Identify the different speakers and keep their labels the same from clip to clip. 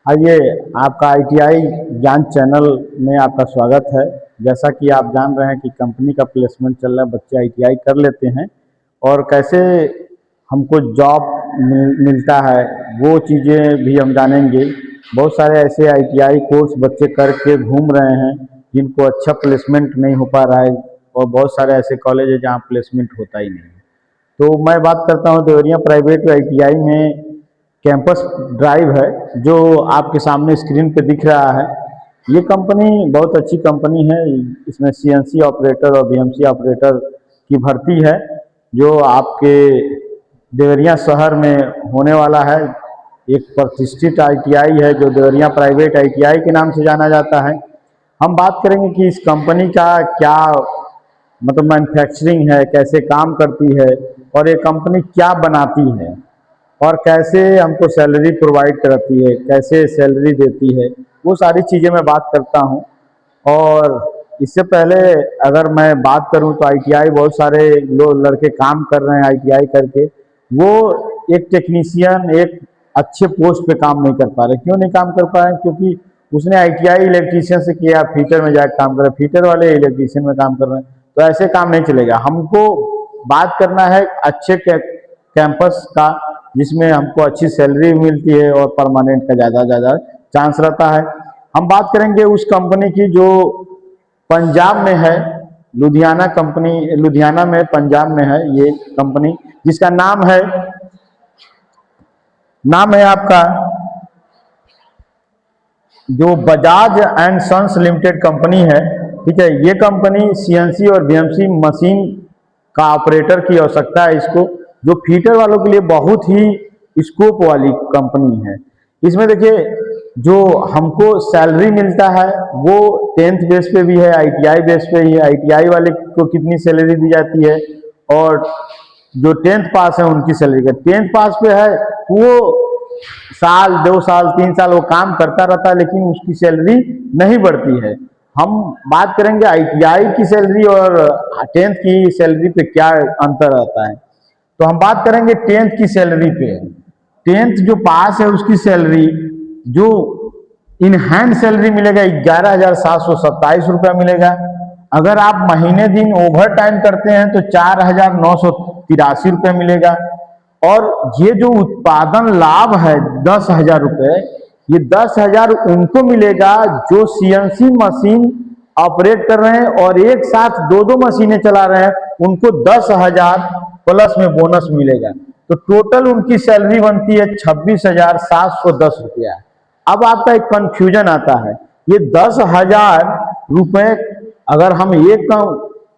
Speaker 1: आइए, आपका आईटीआई ज्ञान चैनल में आपका स्वागत है। जैसा कि आप जान रहे हैं कि कंपनी का प्लेसमेंट चल रहा है, बच्चे आईटीआई कर लेते हैं और कैसे हमको जॉब मिलता है वो चीज़ें भी हम जानेंगे। बहुत सारे ऐसे आईटीआई कोर्स बच्चे करके घूम रहे हैं जिनको अच्छा प्लेसमेंट नहीं हो पा रहा है और बहुत सारे ऐसे कॉलेज है जहाँ प्लेसमेंट होता ही नहीं है। तो मैं बात करता हूँ देवरिया प्राइवेट आईटीआई में कैंपस ड्राइव है जो आपके सामने स्क्रीन पे दिख रहा है। ये कंपनी बहुत अच्छी कंपनी है। इसमें सीएनसी ऑपरेटर और बीएमसी ऑपरेटर की भर्ती है जो आपके देवरिया शहर में होने वाला है। एक प्रतिष्ठित आईटीआई है जो देवरिया प्राइवेट आईटीआई के नाम से जाना जाता है। हम बात करेंगे कि इस कंपनी का क्या मतलब मैन्युफैक्चरिंग है, कैसे काम करती है और ये कंपनी क्या बनाती है और कैसे हमको सैलरी प्रोवाइड कराती है, कैसे सैलरी देती है, वो सारी चीज़ें मैं बात करता हूँ। और इससे पहले अगर मैं बात करूँ तो आईटीआई बहुत सारे लोग लड़के काम कर रहे हैं आईटीआई करके, वो एक टेक्नीशियन एक अच्छे पोस्ट पे काम नहीं कर पा रहे। क्यों नहीं काम कर पा रहे हैं? क्योंकि उसने आईटीआई इलेक्ट्रीशियन से किया, फीटर में जाकर काम कर रहे हैं, फीटर वाले इलेक्ट्रीशियन में काम कर रहे हैं, तो ऐसे काम नहीं चलेगा। हमको बात करना है अच्छे कैंपस का जिसमें हमको अच्छी सैलरी मिलती है और परमानेंट का ज़्यादा चांस रहता है। हम बात करेंगे उस कंपनी की जो पंजाब में है, लुधियाना कंपनी, लुधियाना में पंजाब में है ये कंपनी, जिसका नाम है आपका जो Bajaj and sons limited company है। ठीक है, ये कंपनी सीएनसी और बीएमसी मशीन का ऑपरेटर की आवश्यकता है इसको, जो फीटर वालों के लिए बहुत ही स्कोप वाली कंपनी है। इसमें देखिए जो हमको सैलरी मिलता है वो 10th बेस पे भी है, आईटीआई बेस पे ही है। आईटीआई वाले को कितनी सैलरी दी जाती है और जो 10th पास है उनकी सैलरी का 10th पास पे है वो साल 2 साल 3 साल वो काम करता रहता है लेकिन उसकी सैलरी नहीं बढ़ती है। हम बात करेंगे आईटीआई की सैलरी और 10th की सैलरी पे क्या अंतर आता है। तो हम बात करेंगे 10th की सैलरी पे। 10th जो पास है उसकी सैलरी जो इन हैंड सैलरी मिलेगा 11,727 रुपया मिलेगा। अगर आप महीने दिन ओवर टाइम करते हैं तो 4,983 रुपया मिलेगा। और ये जो उत्पादन लाभ है 10,000 रुपये, ये 10,000 उनको मिलेगा जो सीएनसी मशीन ऑपरेट कर रहे हैं और एक साथ दो मशीनें चला रहे हैं, उनको 10,000 प्लस में बोनस मिलेगा। तो टोटल उनकी सैलरी बनती है 26,710 रुपया। अब आपका एक कंफ्यूजन आता है, ये 10,000 रुपये अगर हम एक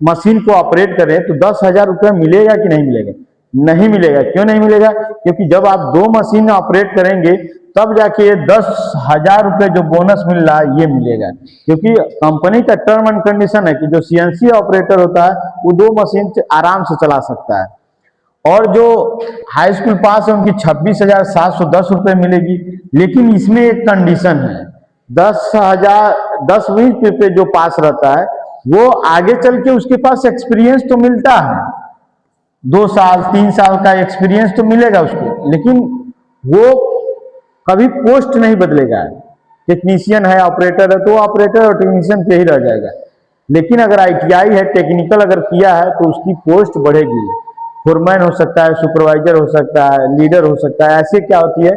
Speaker 1: मशीन को ऑपरेट करें तो 10,000 रुपया मिलेगा कि नहीं मिलेगा? नहीं मिलेगा। क्यों नहीं मिलेगा? क्योंकि जब आप 2 मशीन ऑपरेट करेंगे तब जाके 10,000 रुपये जो बोनस मिल रहा है ये मिलेगा। क्योंकि कंपनी का टर्म एंड कंडीशन है कि जो सीएनसी ऑपरेटर होता है वो 2 मशीन से आराम से चला सकता है। और जो हाई स्कूल पास है उनकी 26,710 रुपये मिलेगी। लेकिन इसमें एक कंडीशन है, 10,000 पे जो पास रहता है वो आगे चल के उसके पास एक्सपीरियंस तो मिलता है, 2 साल 3 साल का एक्सपीरियंस तो मिलेगा उसको, लेकिन वो कभी पोस्ट नहीं बदलेगा। टेक्नीशियन है, ऑपरेटर है तो ऑपरेटर और टेक्नीशियन पे ही रह जाएगा। लेकिन अगर आईटीआई है, टेक्निकल अगर किया है तो उसकी पोस्ट बढ़ेगी, फोरमैन हो सकता है, सुपरवाइजर हो सकता है, लीडर हो सकता है। ऐसे क्या होती है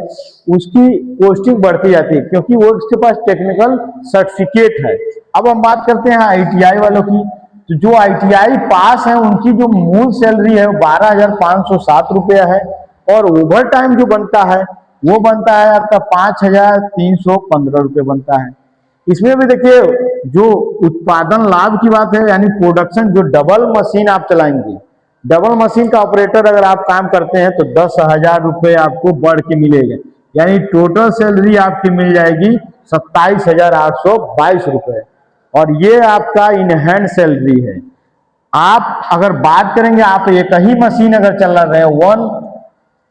Speaker 1: उसकी पोस्टिंग बढ़ती जाती है क्योंकि वो उसके पास टेक्निकल सर्टिफिकेट है। अब हम बात करते हैं आईटीआई वालों की। तो जो आईटीआई पास है उनकी जो मूल सैलरी है वो 12,507 रुपया है और ओवर टाइम जो बनता है वो बनता है आपका 5,315 रुपये बनता है। इसमें भी देखिए जो उत्पादन लाभ की बात है, यानी प्रोडक्शन, जो डबल मशीन आप चलाएंगे, डबल मशीन का ऑपरेटर अगर आप काम करते हैं तो 10,000 रुपये आपको बढ़ के मिलेगा, यानी टोटल सैलरी आपकी मिल जाएगी 27,822 रुपये। और ये आपका इन हैंड सैलरी है। आप अगर बात करेंगे, आप एक ही मशीन अगर चला रहे हैं वन,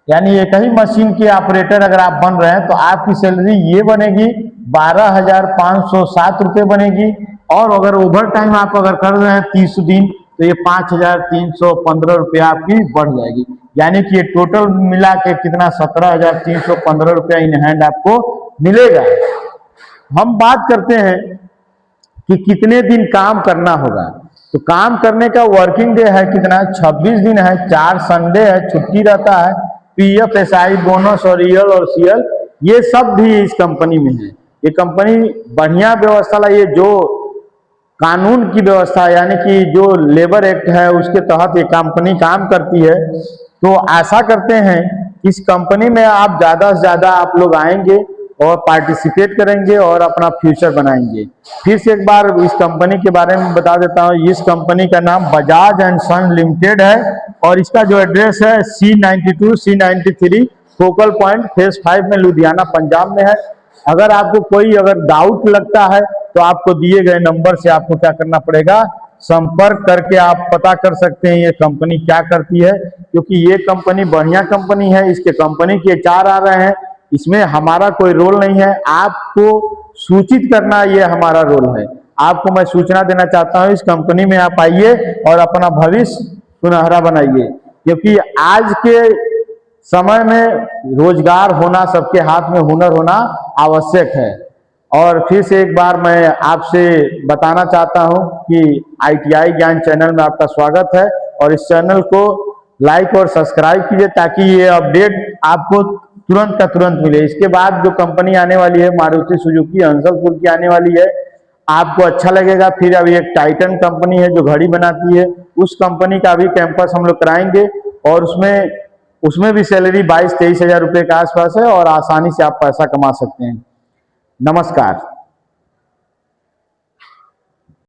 Speaker 1: यानी एक ही मशीन के ऑपरेटर अगर आप बन रहे हैं तो आपकी सैलरी ये बनेगी 12,507 रुपये बनेगी। और अगर ओवर टाइम आप अगर कर रहे हैं 30 दिन तो ये 5,315 रुपये आपकी बढ़ जाएगी। यानी कि ये टोटल मिला के कितना 17,315 रुपया इन हैंड आपको मिलेगा। हम बात करते हैं कि कितने दिन काम करना होगा। तो काम करने का वर्किंग डे है कितना, 26 दिन है, 4 संडे है, छुट्टी रहता है, पीएफ, एसआई, बोनस और ईएल और सीएल ये सब भी इस कंपनी में है। ये कंपनी बढ़िया व्यवस्था ला, ये जो कानून की व्यवस्था यानी कि जो लेबर एक्ट है उसके तहत ये कंपनी काम करती है। तो आशा करते हैं इस कंपनी में आप ज़्यादा से ज़्यादा आप लोग आएंगे और पार्टिसिपेट करेंगे और अपना फ्यूचर बनाएंगे। फिर से एक बार इस कंपनी के बारे में बता देता हूँ। इस कंपनी का नाम बजाज एंड सन लिमिटेड है और इसका जो एड्रेस है C92 C93 focal point phase 5 में लुधियाना पंजाब में है। अगर आपको कोई डाउट लगता है तो आपको दिए गए नंबर से आपको क्या करना पड़ेगा, संपर्क करके आप पता कर सकते हैं ये कंपनी क्या करती है, क्योंकि ये कंपनी बढ़िया कंपनी है। इसके कंपनी के HR आ रहे हैं, इसमें हमारा कोई रोल नहीं है, आपको सूचित करना ये हमारा रोल है। आपको मैं सूचना देना चाहता हूँ इस कंपनी में आप आइए और अपना भविष्य सुनहरा बनाइए, क्योंकि आज के समय में रोजगार होना, सबके हाथ में हुनर होना आवश्यक है। और फिर से एक बार मैं आपसे बताना चाहता हूं कि ITI ज्ञान चैनल में आपका स्वागत है और इस चैनल को लाइक और सब्सक्राइब कीजिए ताकि ये अपडेट आपको तुरंत का तुरंत मिले। इसके बाद जो कंपनी आने वाली है मारुति सुजुकी हंसलपुर की आने वाली है, आपको अच्छा लगेगा। फिर अभी एक टाइटन कंपनी है जो घड़ी बनाती है, उस कंपनी का भी कैंपस हम लोग कराएंगे और उसमें भी सैलरी 22-23 हज़ार रुपये के आसपास है और आसानी से आप पैसा कमा सकते हैं। नमस्कार।